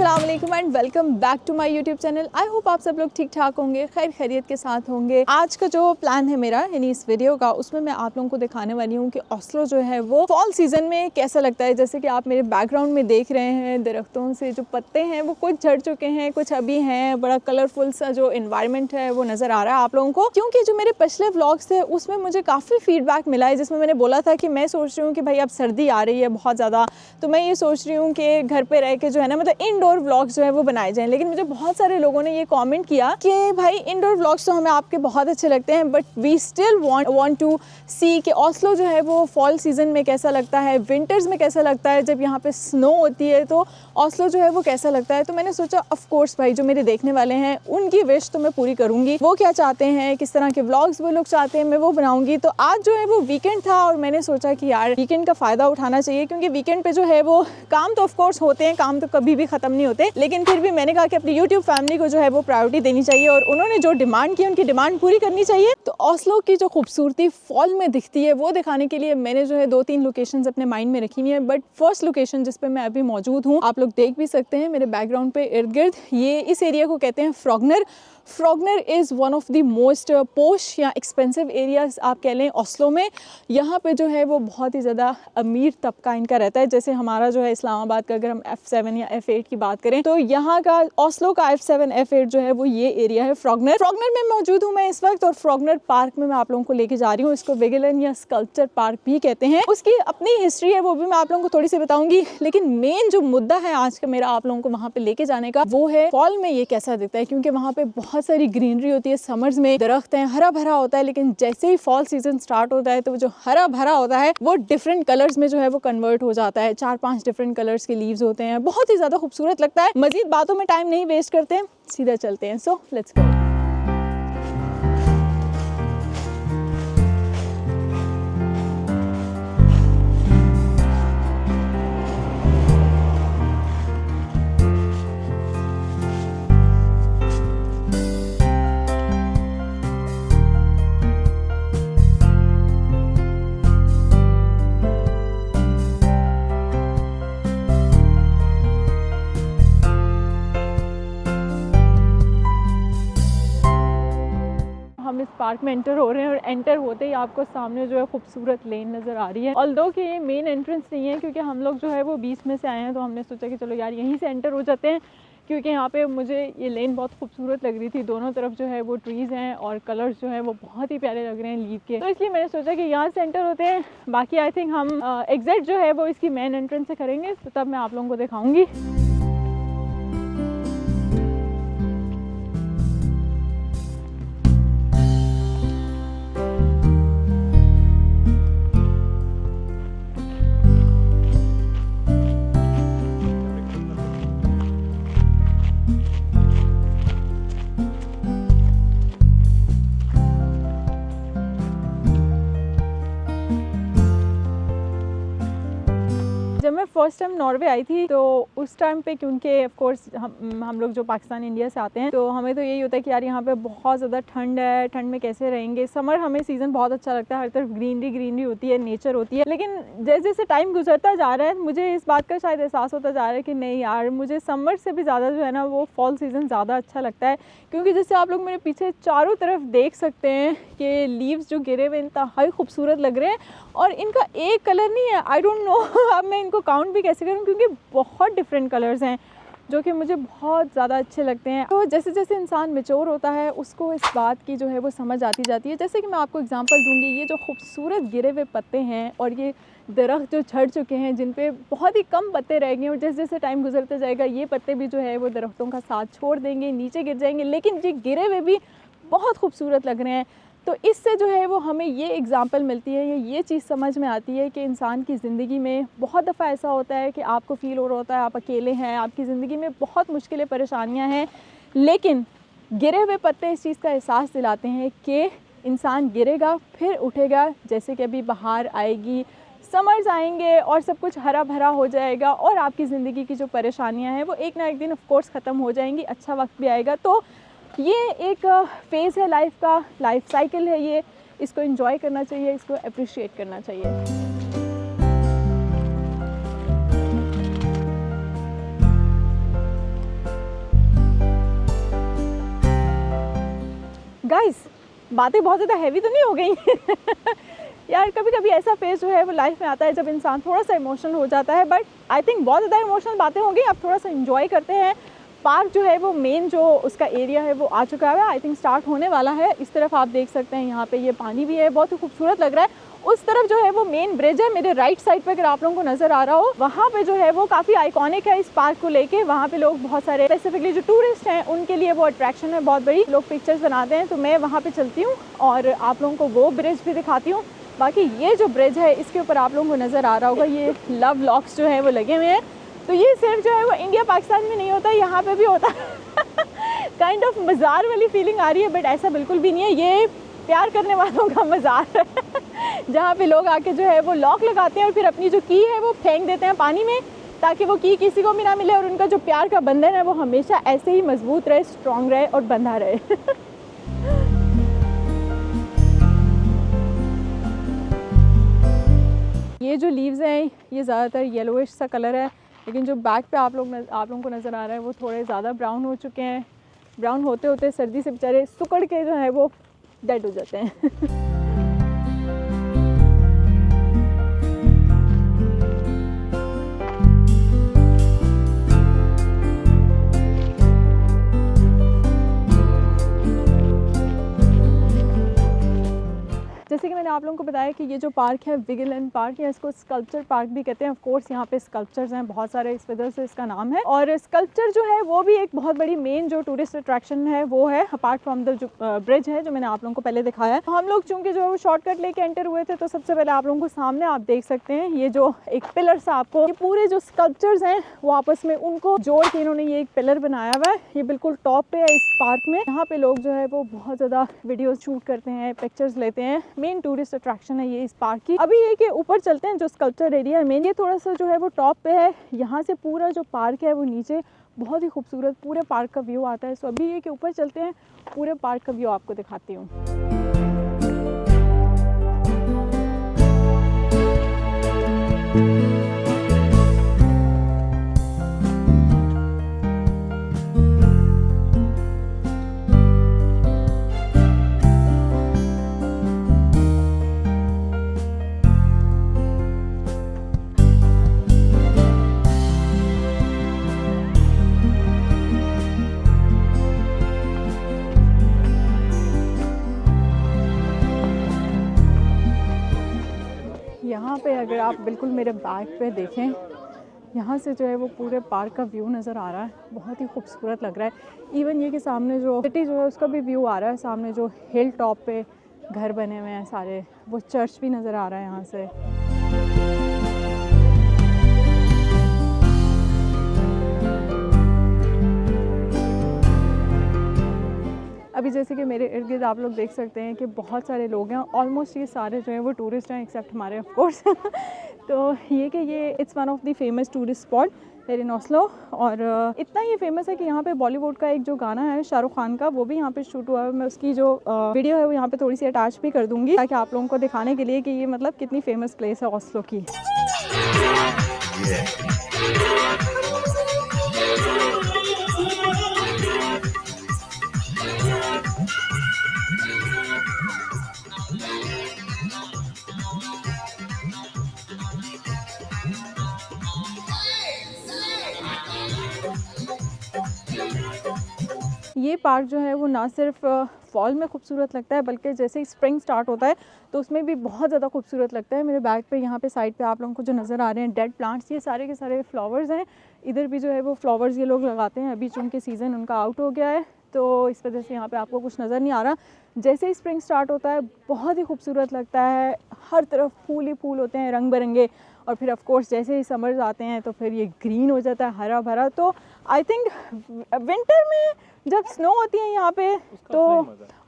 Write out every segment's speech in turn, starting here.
अस्सलाम वालेकुम and welcome back to my YouTube channel. I hope आप सब लोग ठीक ठाक होंगे, खैर खैरियत के साथ होंगे। आज का जो प्लान है मेरा यानी इस वीडियो का, उसमें मैं आप लोगों को दिखाने वाली हूँ कि ओस्लो जो है वो फॉल सीजन में कैसा लगता है। जैसे कि आप मेरे बैकग्राउंड में देख रहे हैं, दरख्तों से जो पत्ते हैं वो कुछ झड़ चुके हैं, कुछ अभी हैं। बड़ा कलरफुल सा जो इन्वायरमेंट है वो नज़र आ रहा है आप लोगों को, क्योंकि जो मेरे पिछले व्लॉग्स थे उसमें मुझे काफ़ी फीडबैक मिला है, जिसमें मैंने बोला था कि मैं सोच रही हूँ कि भाई अब सर्दी आ रही है बहुत ज़्यादा, तो मैं ये सोच रही हूँ कि घर पे रह के जो है ना, मतलब इंडोर व्लॉग्स जो है वो बनाए जाएं। लेकिन मुझे बहुत सारे लोगों ने ये कमेंट किया कि भाई इंडोर व्लॉग्स तो हमें आपके बहुत अच्छे लगते हैं, but we still want to see कि ओस्लो जो है वो फॉल सीजन में कैसा लगता है, विंटर्स में कैसा लगता है, जब यहाँ पे स्नो होती है तो ओस्लो जो है वो कैसा लगता है। तो मैंने सोचा ऑफ कोर्स भाई जो मेरे देखने वाले हैं उनकी विश तो मैं पूरी करूँगी, वो क्या चाहते हैं, किस तरह के व्लॉग्स वो लोग चाहते हैं, मैं वो बनाऊँगी। तो आज जो है वो वीकेंड था और मैंने सोचा कि यार वीकेंड का फ़ायदा उठाना चाहिए, क्योंकि वीकेंड पे जो है वो काम तो ऑफ कोर्स होते हैं, काम तो कभी भी ख़त्म नहीं होते, लेकिन फिर भी मैंने कहा कि अपनी यूट्यूब फैमिली को जो है वो प्रायोरिटी देनी चाहिए और उन्होंने जो डिमांड की उनकी डिमांड पूरी करनी चाहिए। तो ओस्लो की जो खूबसूरती फॉल में दिखती है वो दिखाने के लिए मैंने जो है 2-3 लोकेशंस अपने माइंड में रखी हुई है। बट फर्स्ट लोकेशन जिस पे मैं अभी मौजूद हूँ, आप लोग देख भी सकते हैं मेरे बैकग्राउंड पे इर्द गिर्द, ये इस एरिया को कहते हैं Frogner. Frogner is one of the most posh या एक्सपेंसिव एरियाज आप कह लें ओस्लो में। यहाँ पे जो है वो बहुत ही ज़्यादा अमीर तबका इनका रहता है। जैसे हमारा जो है इस्लामाबाद का अगर हम F7 या F8 की बात करें, तो यहाँ का ओस्लो का F7 F8 जो है वो ये एरिया है फ्रॉगनर। फ्रॉगनर में मौजूद हूँ मैं इस वक्त, और फ्रॉगनर पार्क में मैं आप लोगों को लेके जा रही हूँ। इसको विगलन या स्कल्पचर पार्क भी कहते हैं। उसकी अपनी हिस्ट्री है, वो भी मैं आप लोगों को थोड़ी सी बताऊंगी, लेकिन मेन जो मुद्दा है आज का मेरा आप लोगों को वहाँ पे लेके जाने का, वो है फॉल में ये कैसा दिखता है। क्योंकि वहाँ पे बहुत सारी ग्रीनरी होती है, समर्स में दरख्त हैं, हरा भरा होता है, लेकिन जैसे ही फॉल सीजन स्टार्ट होता है तो वो जो हरा भरा होता है वो डिफरेंट कलर्स में जो है वो कन्वर्ट हो जाता है। 4-5 डिफरेंट कलर्स के लीव्स होते हैं, बहुत ही ज्यादा खूबसूरत लगता है। मजीद बातों में टाइम नहीं वेस्ट करते हैं, सीधा चलते हैं। So let's go. हम इस पार्क में एंटर हो रहे हैं और एंटर होते ही आपको सामने जो है खूबसूरत लेन नज़र आ रही है। ऑल्दो कि ये मेन एंट्रेंस नहीं है, क्योंकि हम लोग जो है वो बीच में से आए हैं, तो हमने सोचा कि चलो यार यहीं से एंटर हो जाते हैं, क्योंकि यहाँ पे मुझे ये लेन बहुत खूबसूरत लग रही थी। दोनों तरफ जो है वो ट्रीज़ हैं और कलर्स जो है वो बहुत ही प्यारे लग रहे हैं लीव के, तो इसलिए मैंने सोचा कि यहाँ से एंटर होते हैं। बाकी आई थिंक हम एग्जिट जो है वो इसकी मेन एंट्रेंस से करेंगे, तो तब मैं आप लोगों को दिखाऊँगी। जब मैं फ़र्स्ट टाइम नॉर्वे आई थी तो उस टाइम पे, क्योंकि ऑफ कोर्स हम लोग जो पाकिस्तान इंडिया से आते हैं, तो हमें तो यही होता है कि यार यहाँ पे बहुत ज़्यादा ठंड है, ठंड में कैसे रहेंगे। समर हमें सीज़न बहुत अच्छा लगता है, हर तरफ ग्रीनरी होती है, नेचर होती है। लेकिन जैसे जैसे टाइम गुजरता जा रहा है मुझे इस बात का शायद एहसास होता जा रहा है कि नहीं यार, मुझे समर से भी ज़्यादा जो है ना वो फॉल सीज़न ज़्यादा अच्छा लगता है। क्योंकि जैसे आप लोग मेरे पीछे चारों तरफ देख सकते हैं कि लीव्स जो गिरे हुए इंतहाई खूबसूरत लग रहे हैं, और इनका एक कलर नहीं है। आई डोंट नो अब मैं इनको काउंट भी कैसे करूं, क्योंकि बहुत डिफरेंट कलर्स हैं जो कि मुझे बहुत ज़्यादा अच्छे लगते हैं। तो जैसे जैसे इंसान मैच्योर होता है उसको इस बात की जो है वो समझ आती जाती है। जैसे कि मैं आपको एग्जांपल दूंगी, ये जो खूबसूरत गिरे हुए पत्ते हैं और ये दरख्त जो झड़ चुके हैं, जिन पे बहुत ही कम पत्ते रह गए, और जैसे जैसे टाइम गुजरता जाएगा ये पत्ते भी जो है वो दरख्तों का साथ छोड़ देंगे, नीचे गिर जाएंगे, लेकिन ये गिरे हुए भी बहुत खूबसूरत लग रहे हैं। तो इससे जो है वो हमें ये एग्ज़ाम्पल मिलती है, ये चीज़ समझ में आती है कि इंसान की ज़िंदगी में बहुत दफ़ा ऐसा होता है कि आपको फ़ील हो रहा होता है आप अकेले हैं, आपकी ज़िंदगी में बहुत मुश्किलें परेशानियां हैं, लेकिन गिरे हुए पत्ते इस चीज़ का एहसास दिलाते हैं कि इंसान गिरेगा फिर उठेगा। जैसे कि अभी बाहर आएगी, समर्स आएंगे और सब कुछ हरा भरा हो जाएगा, और आपकी ज़िंदगी की जो परेशानियाँ हैं वो एक ना एक दिन ऑफ कोर्स ख़त्म हो जाएंगी, अच्छा वक्त भी आएगा। तो ये एक फेज़ है लाइफ का, लाइफ साइकिल है ये, इसको एंजॉय करना चाहिए, इसको अप्रिशिएट करना चाहिए। बातें बहुत ज़्यादा हैवी तो नहीं हो गई? यार कभी कभी ऐसा फेज जो है वो लाइफ में आता है जब इंसान थोड़ा सा इमोशनल हो जाता है, बट आई थिंक बहुत ज़्यादा इमोशनल बातें होंगी, अब थोड़ा सा इन्जॉय करते हैं। पार्क जो है वो मेन जो उसका एरिया है वो आ चुका है, आई थिंक स्टार्ट होने वाला है। इस तरफ आप देख सकते हैं यहाँ पे ये पानी भी है, बहुत ही खूबसूरत लग रहा है। उस तरफ जो है वो मेन ब्रिज है, मेरे राइट साइड पे अगर आप लोगों को नज़र आ रहा हो, वहाँ पे जो है वो काफ़ी आइकॉनिक है इस पार्क को लेके। वहाँ पे लोग बहुत सारे स्पेसिफिकली जो टूरिस्ट हैं उनके लिए वो अट्रैक्शन है बहुत बड़ी, लोग पिक्चर्स बनाते हैं। तो मैं वहाँ पे चलती हूँ और आप लोगों को वो ब्रिज भी दिखाती हूँ। बाकी ये जो ब्रिज है इसके ऊपर आप लोगों को नज़र आ रहा होगा ये लव लॉक्स जो है वो लगे हुए हैं। तो ये सिर्फ जो है वो इंडिया पाकिस्तान में नहीं होता, यहाँ पे भी होता है। काइंड ऑफ मज़ार वाली फीलिंग आ रही है, बट ऐसा बिल्कुल भी नहीं है, ये प्यार करने वालों का मज़ार है। जहाँ पे लोग आके जो है वो लॉक लगाते हैं और फिर अपनी जो की है वो फेंक देते हैं पानी में, ताकि वो की किसी को भी ना मिले और उनका जो प्यार का बंधन है वो हमेशा ऐसे ही मजबूत रहे, स्ट्रॉन्ग रहे और बंधा रहे। ये जो लीव्स हैं ये ज़्यादातर येलोइश सा कलर है, लेकिन जो बैक पे आप लोगों को नज़र आ रहा है वो थोड़े ज़्यादा ब्राउन हो चुके हैं। ब्राउन होते होते सर्दी से बेचारे सुकड़ के जो है वो डेड हो जाते हैं। जैसे कि मैंने आप लोगों को बताया कि ये जो पार्क है विगिलन पार्क है, इसको स्कल्पचर पार्क भी कहते हैं। ऑफ कोर्स यहाँ पे स्कल्पचर्स हैं बहुत सारे, इस वजह से इसका नाम है। और स्कल्पचर जो है वो भी एक बहुत बड़ी मेन जो टूरिस्ट अट्रैक्शन है वो है, अपार्ट फ्रॉम द जो ब्रिज है जो मैंने आप लोगों को पहले दिखाया। हम लोग चूँकि जो है वो शॉर्टकट लेके एंटर हुए थे, तो सबसे पहले आप लोगों को सामने आप देख सकते हैं ये जो एक पिलर सा, आपको ये पूरे जो स्कल्पचर्स हैं वो आपस में उनको जोड़ के इन्होंने ये एक पिलर बनाया हुआ है। ये बिल्कुल टॉप पे है इस पार्क में। यहाँ पे लोग जो है वो बहुत ज़्यादा वीडियोज शूट करते हैं, पिक्चर्स लेते हैं। मेन टूरिस्ट अट्रैक्शन है ये इस पार्क की। अभी ये के ऊपर चलते हैं जो स्कल्पचर एरिया है मेन, ये थोड़ा सा जो है वो टॉप पे है। यहाँ से पूरा जो पार्क है वो नीचे बहुत ही खूबसूरत पूरे पार्क का व्यू आता है। सो अभी ये के ऊपर चलते हैं, पूरे पार्क का व्यू आपको दिखाती हूँ। यहाँ पे अगर आप बिल्कुल मेरे बैक पे देखें, यहाँ से जो है वो पूरे पार्क का व्यू नज़र आ रहा है, बहुत ही खूबसूरत लग रहा है। इवन ये कि सामने जो सिटी जो है उसका भी व्यू आ रहा है, सामने जो हिल टॉप पे घर बने हुए हैं सारे, वो चर्च भी नज़र आ रहा है यहाँ से। अभी जैसे कि मेरे इर्द गिर्द आप लोग देख सकते हैं कि बहुत सारे लोग हैं, ऑलमोस्ट ये सारे जो हैं वो टूरिस्ट हैं एक्सेप्ट हमारे ऑफ कोर्स। तो ये it's one of the famous tourist spot here in Oslo. और इतना ये फेमस है कि यहाँ पे बॉलीवुड का एक जो गाना है शाहरुख खान का, वो भी यहाँ पे शूट हुआ है। मैं उसकी जो वीडियो है वो यहाँ पे थोड़ी सी अटैच भी कर दूँगी, ताकि आप लोगों को दिखाने के लिए कि ये मतलब कितनी फेमस प्लेस है ओस्लो की। ये पार्क जो है वो ना सिर्फ फॉल में खूबसूरत लगता है, बल्कि जैसे ही स्प्रिंग स्टार्ट होता है तो उसमें भी बहुत ज़्यादा खूबसूरत लगता है। मेरे बैक पे यहाँ पे साइड पे आप लोगों को जो नज़र आ रहे हैं डेड प्लांट्स, ये सारे के सारे फ्लावर्स हैं। इधर भी जो है वो फ्लावर्स ये लोग लगाते हैं। अभी चूँकि सीज़न उनका आउट हो गया है तो इस वजह से यहाँ पे आपको कुछ नज़र नहीं आ रहा। जैसे ही स्प्रिंग स्टार्ट होता है बहुत ही खूबसूरत लगता है, हर तरफ फूल ही फूल होते हैं रंग बिरंगे। और फिर ऑफ कोर्स जैसे ही समर्स आते हैं तो फिर ये ग्रीन हो जाता है, हरा भरा। तो आई थिंक विंटर में जब स्नो होती है यहाँ पे तो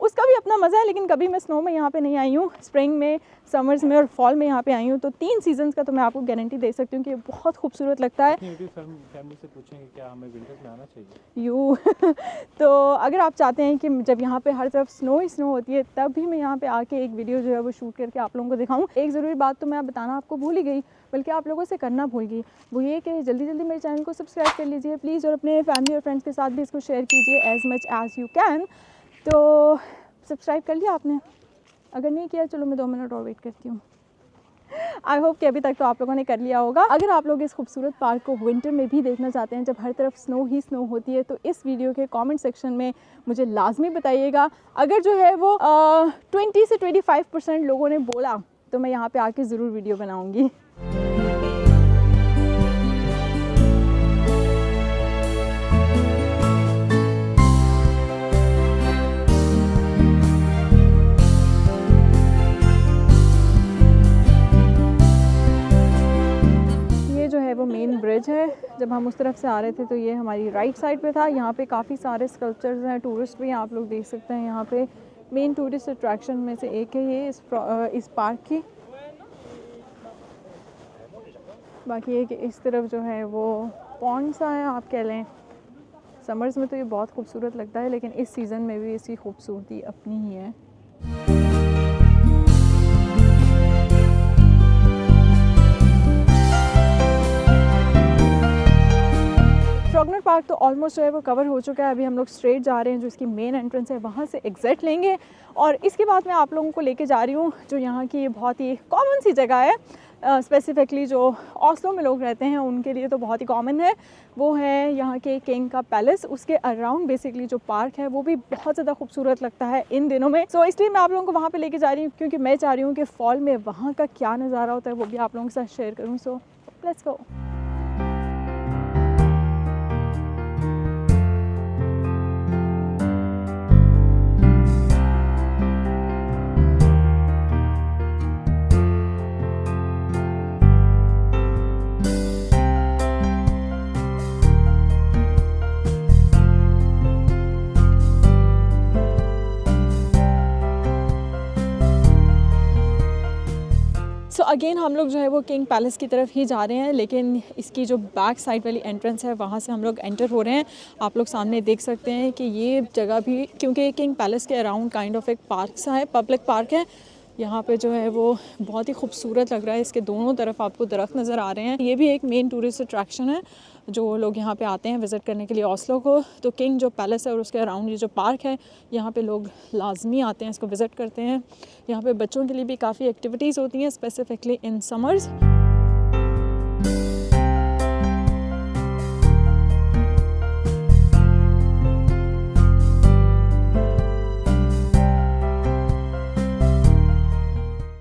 उसका भी अपना मज़ा है, लेकिन कभी मैं स्नो में यहाँ पे नहीं आई हूँ। स्प्रिंग में, समर्स में और फॉल में यहाँ पे आई हूँ, तो 3 सीजन्स का तो मैं आपको गारंटी दे सकती हूँ कि बहुत खूबसूरत लगता है। फैमिली से पूछेंगे क्या हमें विंटर्स में आना चाहिए यू तो अगर आप चाहते हैं कि जब यहाँ पे हर तरफ स्नो ही स्नो होती है तब भी मैं यहाँ पे आके एक वीडियो जो है वो शूट करके आप लोगों को दिखाऊँ, एक ज़रूरी बात तो मैं बताना आपको भूल ही गई, बल्कि आप लोगों से करना भूल गई, वो ये कि जल्दी जल्दी मेरे चैनल को सब्सक्राइब कर लीजिए प्लीज़, और अपने फैमिली और फ्रेंड्स के साथ भी इसको शेयर कीजिए as much as you can. तो सब्सक्राइब कर लिया आपने? अगर नहीं किया चलो मैं 2 मिनट और वेट करती हूँ। आई होप कि अभी तक तो आप लोगों ने कर लिया होगा। अगर आप लोग इस खूबसूरत पार्क को विंटर में भी देखना चाहते हैं, जब हर तरफ स्नो ही स्नो होती है, तो इस वीडियो के कमेंट सेक्शन में मुझे लाजमी बताइएगा। अगर जो है वो 20 से 25% लोगों ने बोला तो मैं यहाँ पे आके ज़रूर वीडियो बनाऊँगी। वो मेन ब्रिज है। जब हम उस तरफ से आ रहे थे तो ये हमारी राइट साइड पे था। यहाँ पे काफ़ी सारे स्कल्पचर्स हैं, टूरिस्ट भी आप लोग देख सकते हैं। यहाँ पे मेन टूरिस्ट अट्रैक्शन में से एक है ये इस पार्क की। बाकी ये कि इस तरफ जो है वो पॉन्ड सा है आप कह लें। समर्स में तो ये बहुत खूबसूरत लगता है, लेकिन इस सीज़न में भी इसकी खूबसूरती अपनी ही है। फ्रॉगनर पार्क तो ऑलमोस्ट जो है वो कवर हो चुका है। अभी हम लोग स्ट्रेट जा रहे हैं, जो इसकी मेन एंट्रेंस है वहाँ से एग्ज़िट लेंगे और इसके बाद मैं आप लोगों को लेके जा रही हूँ जो यहाँ की बहुत ही कॉमन सी जगह है। स्पेसिफिकली जो ऑस्लो में लोग रहते हैं उनके लिए तो बहुत ही कॉमन है। वो है यहाँ के किंग का पैलेस। उसके अराउंड बेसिकली जो पार्क है वो भी बहुत ज़्यादा खूबसूरत लगता है इन दिनों में। सो इसलिए मैं आप लोगों को वहाँ पे लेके जा रही हूँ, क्योंकि मैं चाह रही हूँ कि फॉल में वहाँ का क्या नज़ारा होता है वो भी आप लोगों के साथ शेयर करूँ। So let's go. अगेन हम लोग जो है वो किंग पैलेस की तरफ ही जा रहे हैं, लेकिन इसकी जो बैक साइड वाली एंट्रेंस है वहाँ से हम लोग एंटर हो रहे हैं। आप लोग सामने देख सकते हैं कि ये जगह भी, क्योंकि किंग पैलेस के अराउंड काइंड ऑफ एक पार्क सा है, पब्लिक पार्क है। यहाँ पे जो है वो बहुत ही खूबसूरत लग रहा है। इसके दोनों तरफ आपको दरख्त नज़र आ रहे हैं। ये भी एक मेन टूरिस्ट अट्रैक्शन है जो लोग यहाँ पे आते हैं विज़िट करने के लिए ऑस्लो को। तो किंग जो पैलेस है और उसके अराउंड ये जो पार्क है, यहाँ पे लोग लाजमी आते हैं, इसको विज़िट करते हैं। यहाँ पे बच्चों के लिए भी काफ़ी एक्टिविटीज़ होती हैं, स्पेसिफिकली इन समर्स।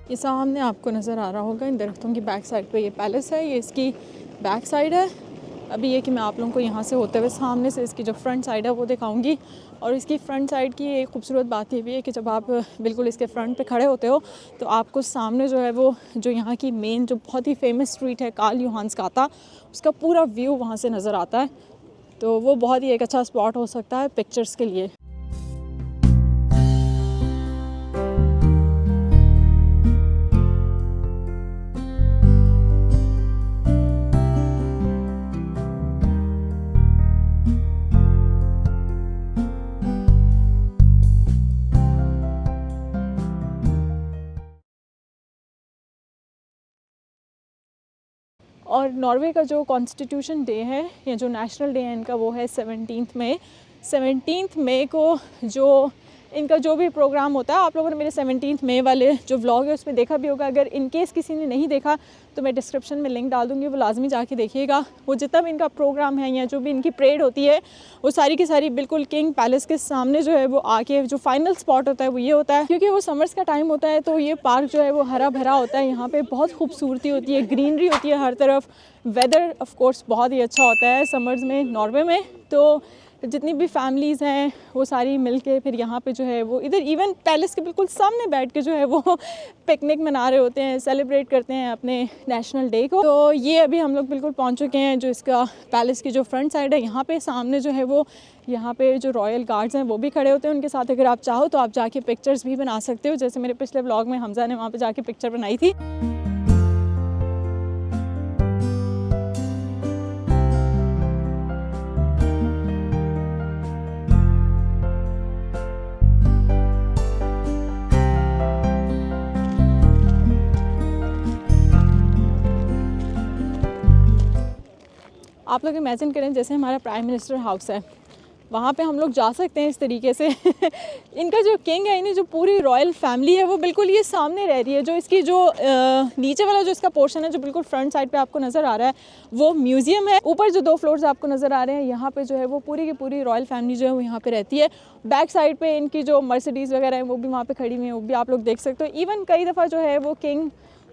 ये सामने आपको नज़र आ रहा होगा इन दरख्तों की बैक साइड पे ये पैलेस है। ये इसकी बैक साइड है। अभी ये कि मैं आप लोगों को यहाँ से होते हुए सामने से इसकी जो फ्रंट साइड है वो दिखाऊंगी। और इसकी फ्रंट साइड की एक खूबसूरत बात ये भी है कि जब आप बिल्कुल इसके फ्रंट पे खड़े होते हो तो आपको सामने जो है वो जो यहाँ की मेन जो बहुत ही फेमस स्ट्रीट है कार्ल योहान्स गाता, उसका पूरा व्यू वहाँ से नज़र आता है। तो वो बहुत ही एक अच्छा स्पॉट हो सकता है पिक्चर्स के लिए। और नॉर्वे का जो कॉन्स्टिट्यूशन डे है या जो नेशनल डे है इनका, वो है 17 मई। 17 मई को जो इनका जो भी प्रोग्राम होता है, आप लोगों ने मेरे 17 मई वाले जो व्लॉग है उसमें देखा भी होगा। अगर इन केस किसी ने नहीं देखा तो मैं डिस्क्रिप्शन में लिंक डाल दूँगी, वो लाजमी जाके देखिएगा। वो जितना भी इनका प्रोग्राम है या जो भी इनकी परेड होती है वो सारी की सारी बिल्कुल किंग पैलेस के सामने जो है वो आके जो फाइनल स्पॉट होता है वो ये होता है। क्योंकि वो समर्स का टाइम होता है तो ये पार्क जो है वो हरा भरा होता है। यहाँ पे बहुत खूबसूरती होती है, ग्रीनरी होती है हर तरफ। वेदर ऑफ कोर्स बहुत ही अच्छा होता है समर्स में नॉर्वे में। तो जितनी भी फैमिलीज़ हैं वो सारी मिलके फिर यहाँ पे जो है वो इधर इवन पैलेस के बिल्कुल सामने बैठ के जो है वो पिकनिक मना रहे होते हैं, सेलिब्रेट करते हैं अपने नेशनल डे को। तो ये अभी हम लोग बिल्कुल पहुँच चुके हैं जो इसका पैलेस की जो फ्रंट साइड है। यहाँ पे सामने जो है वो यहाँ पे जो रॉयल गार्ड्स हैं वो भी खड़े होते हैं। उनके साथ अगर आप चाहो तो आप जाके पिक्चर्स भी बना सकते हो, जैसे मेरे पिछले व्लॉग में हमजा ने वहाँ पर जाके पिक्चर बनाई थी। आप लोग इमेजिन करें जैसे हमारा प्राइम मिनिस्टर हाउस है, वहाँ पे हम लोग जा सकते हैं इस तरीके से। इनका जो किंग है, यानी जो पूरी रॉयल फैमिली है, वो बिल्कुल ये सामने रह रही है। जो इसकी जो नीचे वाला जो इसका पोर्शन है, जो बिल्कुल फ्रंट साइड पे आपको नज़र आ रहा है, वो म्यूज़ियम है। ऊपर जो 2 फ्लोर्स आपको नज़र आ रहे हैं, यहाँ पे जो है वो पूरी की पूरी रॉयल फैमिली जो है वो यहाँ पे रहती है। बैक साइड पे इनकी जो मर्सिडीज़ वगैरह है वो भी वहाँ पे खड़ी हुई है, वो भी आप लोग देख सकते हो। इवन कई दफ़ा जो है वो किंग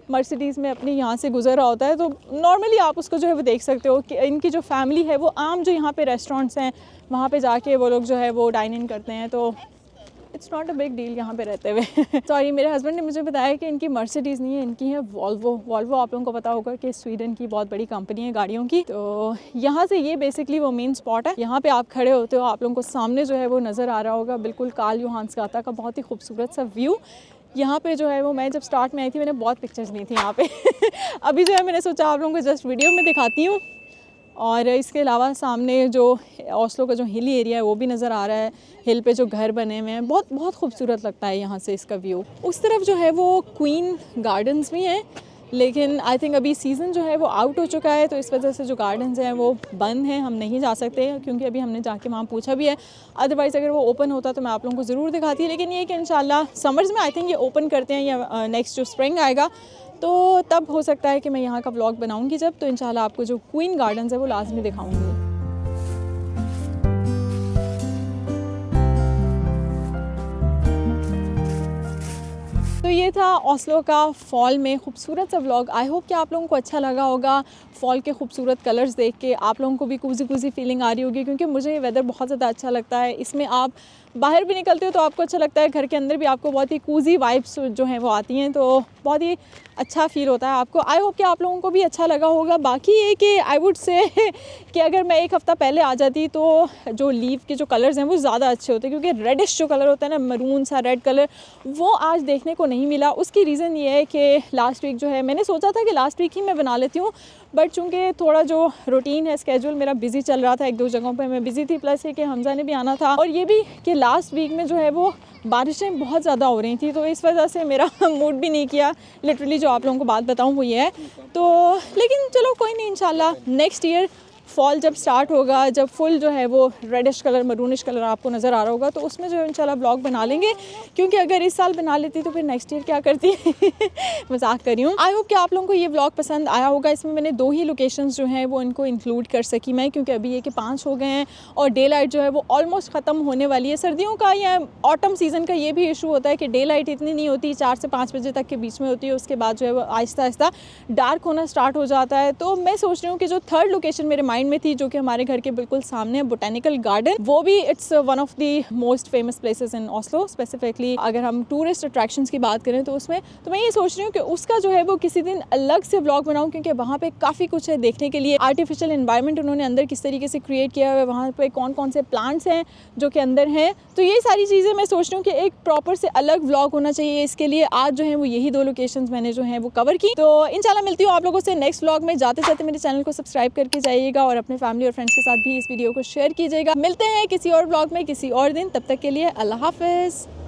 मर्सिडीज़ में अपने यहाँ से गुजर रहा होता है, तो नॉर्मली आप उसको जो है वो देख सकते हो कि इनकी जो फैमिली है वो आम जो यहाँ पे रेस्टोरेंट्स हैं वहाँ पे जाके वो लोग जो है वो डाइन इन करते हैं। तो it's not a big deal यहाँ पे रहते हुए। सॉरी, मेरे हस्बैंड ने मुझे बताया कि इनकी मर्सिडीज़ नहीं है, इनकी है वॉल्वो। आप लोगों को पता होगा कि स्वीडन की बहुत बड़ी कंपनी है गाड़ियों की। तो यहाँ से ये बेसिकली वो मेन स्पॉट है। यहाँ पे आप खड़े होते हो, आप लोगों को सामने जो है वो नज़र आ रहा होगा बिल्कुल कार्ल योहान्स गाथा का बहुत ही खूबसूरत सा व्यू। यहाँ पे जो है वो मैं जब स्टार्ट में आई थी, मैंने बहुत पिक्चर्स ली थी यहाँ पे। अभी जो है मैंने सोचा आप लोगों को जस्ट वीडियो में दिखाती हूँ। और इसके अलावा सामने जो ओस्लो का जो हिली एरिया है वो भी नज़र आ रहा है। हिल पे जो घर बने हुए हैं, बहुत बहुत खूबसूरत लगता है यहाँ से इसका व्यू। उस तरफ जो है वो क्वीन गार्डन्स भी हैं, लेकिन आई थिंक अभी सीज़न जो है वो आउट हो चुका है, तो इस वजह से जो गार्डन्स हैं वो बंद हैं, हम नहीं जा सकते क्योंकि अभी हमने जाके वहाँ पूछा भी है। अदरवाइज़ अगर वो ओपन होता तो मैं आप लोगों को ज़रूर दिखाती। लेकिन ये कि इंशाल्लाह समर्स में आई थिंक ये ओपन करते हैं, या नेक्स्ट जो स्प्रिंग आएगा तो तब हो सकता है कि मैं यहाँ का व्लॉग बनाऊँगी जब, तो इंशाल्लाह आपको जो क्वीन गार्डन्स है वो लाजमी दिखाऊँगी। तो ये था ओस्लो का फॉल में खूबसूरत सा व्लॉग। आई होप कि आप लोगों को अच्छा लगा होगा। फॉल के खूबसूरत कलर्स देख के आप लोगों को भी कूजी फीलिंग आ रही होगी, क्योंकि मुझे ये वेदर बहुत ज़्यादा अच्छा लगता है। इसमें आप बाहर भी निकलते हो तो आपको अच्छा लगता है, घर के अंदर भी आपको बहुत ही कूजी वाइब्स जो हैं वो आती हैं, तो बहुत ही अच्छा फील होता है आपको। आई होप कि आप लोगों को भी अच्छा लगा होगा। बाकी ये कि आई वुड से कि अगर मैं एक हफ़्ता पहले आ जाती तो जो लीव के जो कलर्स हैं वो ज़्यादा अच्छे होते, क्योंकि रेडिश जो कलर होता है ना, मरून सा रेड कलर, वो आज देखने को नहीं मिला। उसकी रीज़न ये है कि लास्ट वीक जो है, मैंने सोचा था कि लास्ट वीक ही मैं बना लेती हूँ, बट चूँकि थोड़ा जो रूटीन है, स्केड्यूल मेरा बिज़ी चल रहा था, 1-2 जगहों पे मैं बिज़ी थी, प्लस है कि हमजा ने भी आना था, और ये भी कि लास्ट वीक में जो है वो बारिशें बहुत ज़्यादा हो रही थी, तो इस वजह से मेरा मूड भी नहीं किया। लिटरली जो आप लोगों को बात बताऊँ वो ये है। तो लेकिन चलो कोई नहीं, इंशाल्लाह नेक्स्ट ईयर फॉल जब स्टार्ट होगा, जब फुल जो है वो रेडिश कलर, मरूनिश कलर आपको नज़र आ रहा होगा, तो उसमें जो है इंशाल्लाह ब्लॉग बना लेंगे। क्योंकि अगर इस साल बना लेती तो फिर नेक्स्ट ईयर क्या करती। मजाक कर रही हूँ। आई होप कि आप लोगों को ये ब्लॉग पसंद आया होगा। इसमें मैंने 2 ही लोकेशंस जो हैं वो इनको इंक्लूड कर सकी मैं, क्योंकि अभी ये कि 5 हो गए हैं और डे लाइट जो है वो ऑलमोस्ट ख़त्म होने वाली है। सर्दियों का या ऑटम सीज़न का ये भी इशू होता है कि डे लाइट इतनी नहीं होती, 4 से 5 बजे तक के बीच में होती है, उसके बाद जो है वो आहिस्ता आहिस्ता डार्क होना स्टार्ट हो जाता है। तो मैं सोच रही हूँ कि जो 3rd लोकेशन मेरे माइंड में थी, जो कि हमारे घर के बिल्कुल सामने बोटेनिकल गार्डन, वो भी it's one of the most famous places in Oslo. Specifically अगर हम टूरिस्ट अट्रैक्शंस की बात करें तो उसमें, तो मैं ये सोच रही हूँ कि उसका जो है वो किसी दिन अलग से व्लॉग बनाऊँ, क्योंकि वहाँ पे काफ़ी कुछ है देखने के लिए। आर्टिफिशियल एनवायरनमेंट उन्होंने अंदर किस तरीके से क्रिएट किया हुआ है, वहाँ पे कौन कौन से प्लांट्स हैं जो कि अंदर हैं, तो ये सारी चीज़ें मैं सोच रही हूँ कि एक प्रॉपर से अलग व्लॉग होना चाहिए इसके लिए। आज जो है वो यही 2 लोकेशंस मैंने जो है वो कवर की। तो इंशाल्लाह मिलती हूँ आप लोगों से नेक्स्ट व्लॉग में। जाते जाते मेरे चैनल को सब्सक्राइब करके जाइएगा और अपने फैमिली और फ्रेंड्स के साथ भी इस वीडियो को शेयर कीजिएगा। मिलते हैं किसी और व्लॉग में किसी और दिन, तब तक के लिए अल्लाह हाफ़िज़।